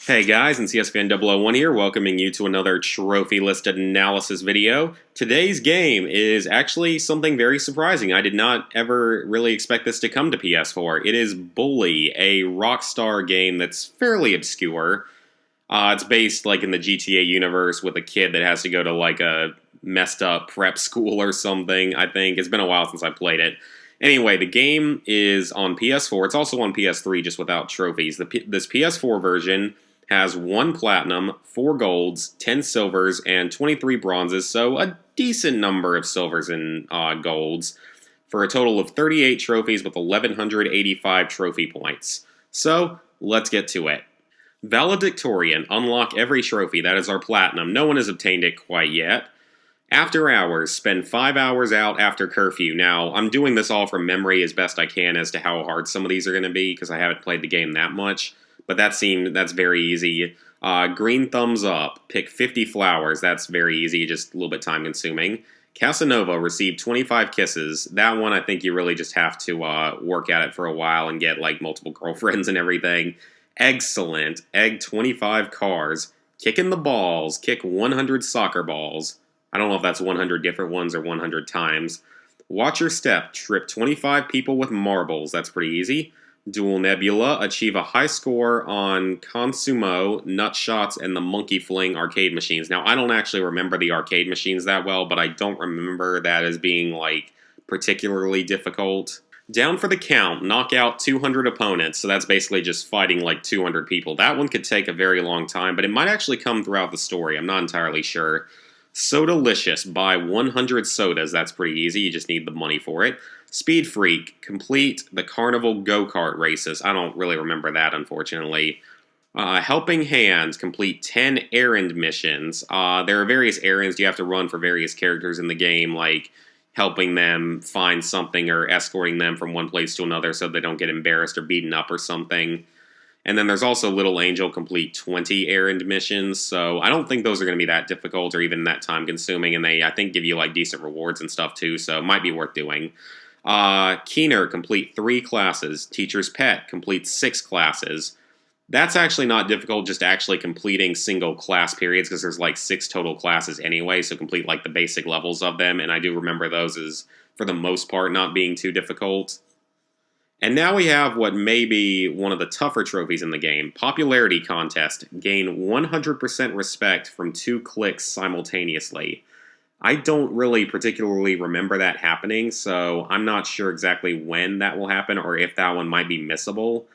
Hey guys, and CSFan001 here, welcoming you to another trophy list analysis video. Today's game is actually something very surprising. I did not ever really expect this to come to PS4. It is Bully, a Rockstar game that's fairly obscure. It's based like in the GTA universe with a kid that has to go to like a messed up prep school or something, I think. It's been a while since I played it. Anyway, the game is on PS4. It's also on PS3 just without trophies. This PS4 version has 1 platinum, 4 golds, 10 silvers, and 23 bronzes, so a decent number of silvers and golds, for a total of 38 trophies with 1,185 trophy points. So, let's get to it. Valedictorian, unlock every trophy, that is our platinum. No one has obtained it quite yet. After hours, spend 5 hours out after curfew. Now, I'm doing this all from memory as best I can as to how hard some of these are going to be, because I haven't played the game that much. But that's very easy. Green thumbs up. Pick 50 flowers. That's very easy, just a little bit time consuming. Casanova received 25 kisses. That one I think you really just have to work at it for a while and get like multiple girlfriends and everything. Excellent. Egg 25 cars. Kick in the balls. Kick 100 soccer balls. I don't know if that's 100 different ones or 100 times. Watch your step. Trip 25 people with marbles. That's pretty easy. Dual Nebula, achieve a high score on Consumo, Nutshots, and the Monkey Fling arcade machines. Now, I don't actually remember the arcade machines that well, but I don't remember that as being, like, particularly difficult. Down for the count, knock out 200 opponents, so that's basically just fighting, like, 200 people. That one could take a very long time, but it might actually come throughout the story. I'm not entirely sure. Sodalicious, buy 100 sodas. That's pretty easy, you just need the money for it. Speed Freak, complete the Carnival Go-Kart races. I don't really remember that, unfortunately. Helping Hands, complete 10 errand missions. There are various errands you have to run for various characters in the game, like helping them find something or escorting them from one place to another so they don't get embarrassed or beaten up or something. And then there's also Little Angel, complete 20 errand missions, so I don't think those are going to be that difficult or even that time-consuming, and they, I think, give you, like, decent rewards and stuff, too, so it might be worth doing. Keener, complete 3 classes. Teacher's Pet, complete 6 classes. That's actually not difficult, just actually completing single class periods, because there's like 6 total classes anyway, so complete like the basic levels of them, and I do remember those as, for the most part, not being too difficult. And now we have what may be one of the tougher trophies in the game, Popularity Contest. Gain 100% respect from 2 clicks simultaneously. I don't really particularly remember that happening, so I'm not sure exactly when that will happen or if that one might be missable.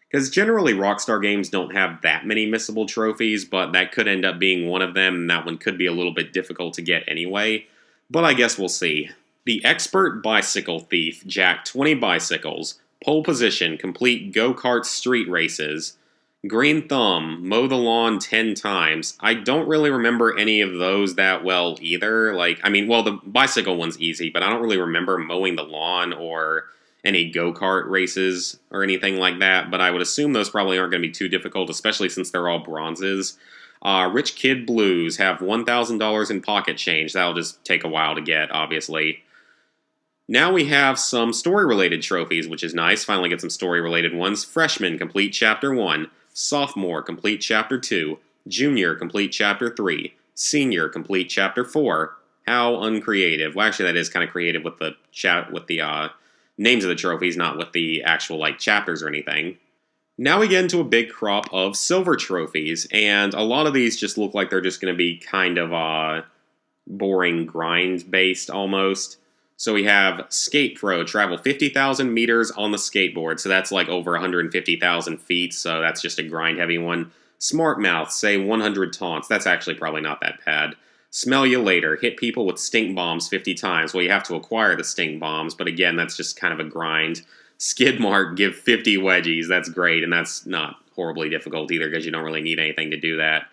Because generally Rockstar games don't have that many missable trophies, but that could end up being one of them, and that one could be a little bit difficult to get anyway. But I guess we'll see. The Expert Bicycle Thief, jack 20 bicycles. Pole position, complete go-kart street races. Green Thumb, mow the lawn 10 times. I don't really remember any of those that well either. Like, I mean, well, the bicycle one's easy, but I don't really remember mowing the lawn or any go-kart races or anything like that. But I would assume those probably aren't going to be too difficult, especially since they're all bronzes. Rich Kid Blues, have $1,000 in pocket change. That'll just take a while to get, obviously. Now we have some story-related trophies, which is nice. Finally get some story-related ones. Freshman, complete Chapter 1. Sophomore, complete Chapter 2. Junior, complete Chapter 3. Senior, complete Chapter 4. How uncreative. Well, actually, that is kind of creative with the names of the trophies, not with the actual like chapters or anything. Now we get into a big crop of silver trophies, and a lot of these just look like they're just going to be kind of boring grind-based almost. So we have Skate Pro, travel 50,000 meters on the skateboard, so that's like over 150,000 feet, so that's just a grind-heavy one. Smart Mouth, say 100 taunts, that's actually probably not that bad. Smell You Later, hit people with stink bombs 50 times. Well, you have to acquire the stink bombs, but again, that's just kind of a grind. Skid Mark, give 50 wedgies, that's great, and that's not horribly difficult either, because you don't really need anything to do that.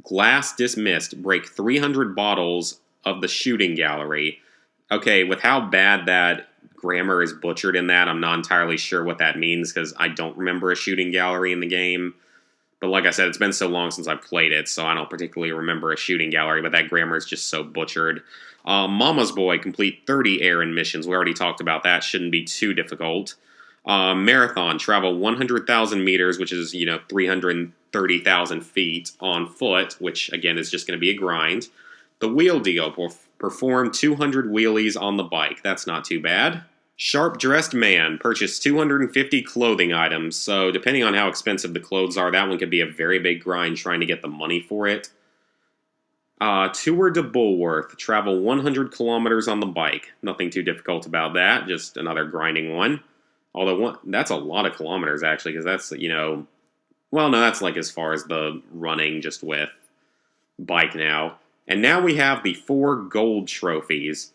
Glass Dismissed, break 300 bottles of the shooting gallery. Okay, with how bad that grammar is butchered in that, I'm not entirely sure what that means, because I don't remember a shooting gallery in the game. But like I said, it's been so long since I've played it, so I don't particularly remember a shooting gallery, but that grammar is just so butchered. Mama's Boy, complete 30 errand missions. We already talked about that. Shouldn't be too difficult. Marathon, travel 100,000 meters, which is, 330,000 feet on foot, which, again, is just going to be a grind. The wheel deal, perform 200 wheelies on the bike. That's not too bad. Sharp Dressed Man, purchase 250 clothing items. So depending on how expensive the clothes are, that one could be a very big grind trying to get the money for it. Tour de Bulworth, travel 100 kilometers on the bike. Nothing too difficult about that, just another grinding one. Although that's a lot of kilometers, actually, because that's, well, no, that's like as far as the running just with bike now. And now we have the 4 gold trophies.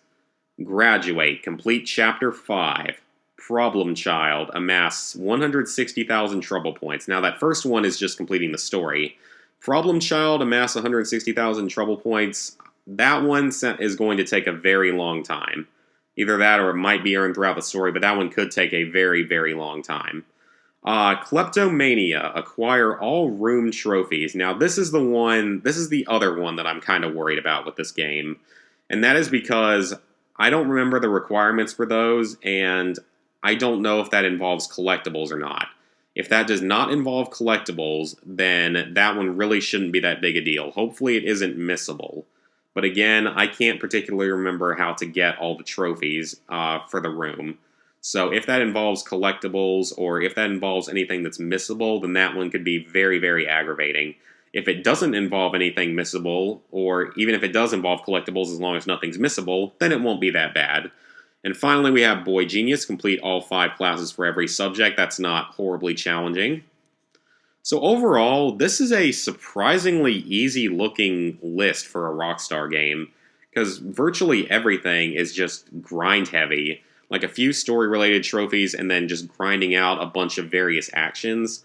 Graduate, complete Chapter 5. Problem Child, amass 160,000 trouble points. Now that first one is just completing the story. Problem Child, amass 160,000 trouble points. That one is going to take a very long time. Either that or it might be earned throughout the story, but that one could take a very, very long time. Kleptomania, acquire all room trophies. Now this is the other one that I'm kind of worried about with this game. And that is because I don't remember the requirements for those, and I don't know if that involves collectibles or not. If that does not involve collectibles, then that one really shouldn't be that big a deal. Hopefully it isn't missable. But again, I can't particularly remember how to get all the trophies for the room. So if that involves collectibles, or if that involves anything that's missable, then that one could be very, very aggravating. If it doesn't involve anything missable, or even if it does involve collectibles as long as nothing's missable, then it won't be that bad. And finally, we have Boy Genius, complete all 5 classes for every subject. That's not horribly challenging. So overall, this is a surprisingly easy-looking list for a Rockstar game, because virtually everything is just grind-heavy, like a few story-related trophies and then just grinding out a bunch of various actions.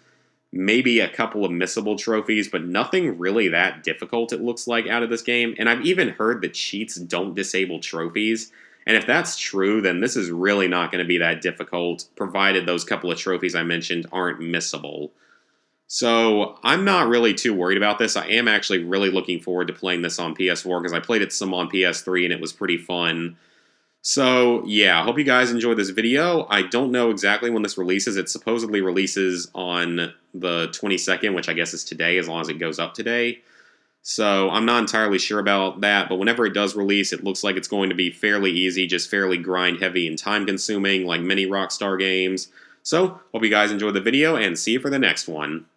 Maybe a couple of missable trophies, but nothing really that difficult, it looks like, out of this game. And I've even heard that cheats don't disable trophies. And if that's true, then this is really not going to be that difficult, provided those couple of trophies I mentioned aren't missable. So I'm not really too worried about this. I am actually really looking forward to playing this on PS4, because I played it some on PS3 and it was pretty fun. So, yeah, I hope you guys enjoyed this video. I don't know exactly when this releases. It supposedly releases on the 22nd, which I guess is today, as long as it goes up today. So, I'm not entirely sure about that, but whenever it does release, it looks like it's going to be fairly easy, just fairly grind-heavy and time-consuming, like many Rockstar games. So, hope you guys enjoyed the video, and see you for the next one.